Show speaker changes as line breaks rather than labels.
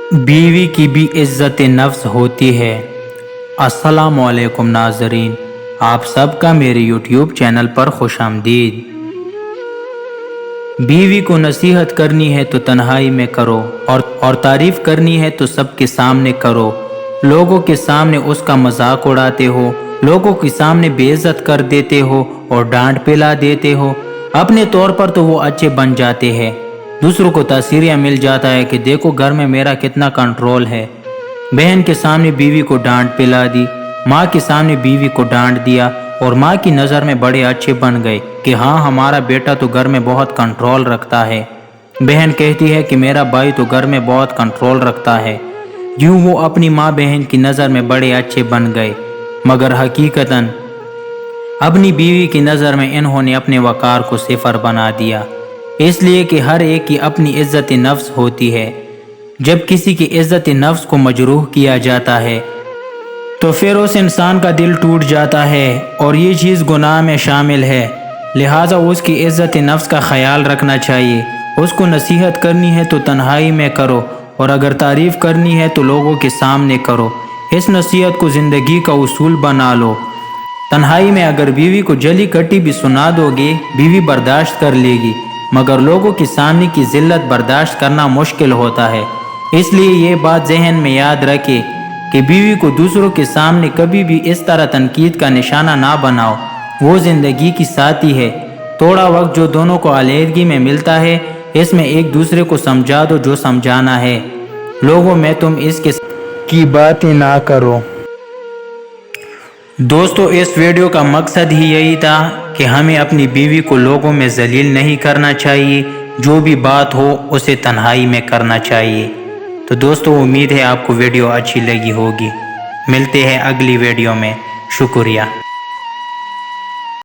बीवी की भी इज़्ज़त नफ्स होती है। अस्सलामु अलैकुम नाज़रीन, आप सबका मेरे यूट्यूब चैनल पर खुशामदीद। बीवी को नसीहत करनी है तो तन्हाई में करो और तारीफ़ करनी है तो सबके सामने करो। लोगों के सामने उसका मजाक उड़ाते हो, लोगों के सामने बेइज्जत कर देते हो और डांट पिला देते हो। अपने तौर पर तो वो अच्छे बन जाते हैं, दूसरों को तासीरिया मिल जाता है कि देखो घर में मेरा कितना कंट्रोल है। बहन के सामने बीवी को डांट पिला दी, माँ के सामने बीवी को डांट दिया और माँ की नज़र में बड़े अच्छे बन गए कि हाँ हमारा बेटा तो घर में बहुत कंट्रोल रखता है। बहन कहती है कि मेरा भाई तो घर में बहुत कंट्रोल रखता है। यूँ वो अपनी माँ बहन की नज़र में बड़े अच्छे बन गए, मगर हकीकतन अपनी बीवी की नज़र में इन्होंने अपने वक़ार को सिफर बना दिया। इसलिए कि हर एक की अपनी इज़्ज़त नफ्स होती है। जब किसी की इज़्ज़त नफ्स को मजरूह किया जाता है तो फिर उस इंसान का दिल टूट जाता है और ये चीज़ गुनाह में शामिल है। लिहाजा उसकी इज़्ज़त नफ्स का ख्याल रखना चाहिए। उसको नसीहत करनी है तो तन्हाई में करो और अगर तारीफ़ करनी है तो लोगों के सामने करो। इस नसीहत को ज़िंदगी का उसूल बना लो। तन्हाई में अगर बीवी को जली कटी भी सुना दोगे, बीवी बर्दाश्त कर लेगी, मगर लोगों के सामने की जिल्लत बर्दाश्त करना मुश्किल होता है। इसलिए ये बात जहन में याद रखे कि बीवी को दूसरों के सामने कभी भी इस तरह तनकीद का निशाना ना बनाओ। वो ज़िंदगी की साथी है। थोड़ा वक्त जो दोनों को अलहदगी में मिलता है, इसमें एक दूसरे को समझा दो जो समझाना है। लोगों में तुम इसके की बातें ना करो। दोस्तों, इस वीडियो का मकसद ही यही था कि हमें अपनी बीवी को लोगों में जलील नहीं करना चाहिए। जो भी बात हो उसे तन्हाई में करना चाहिए। तो दोस्तों, उम्मीद है आपको वीडियो अच्छी लगी होगी। मिलते हैं अगली वीडियो में। शुक्रिया।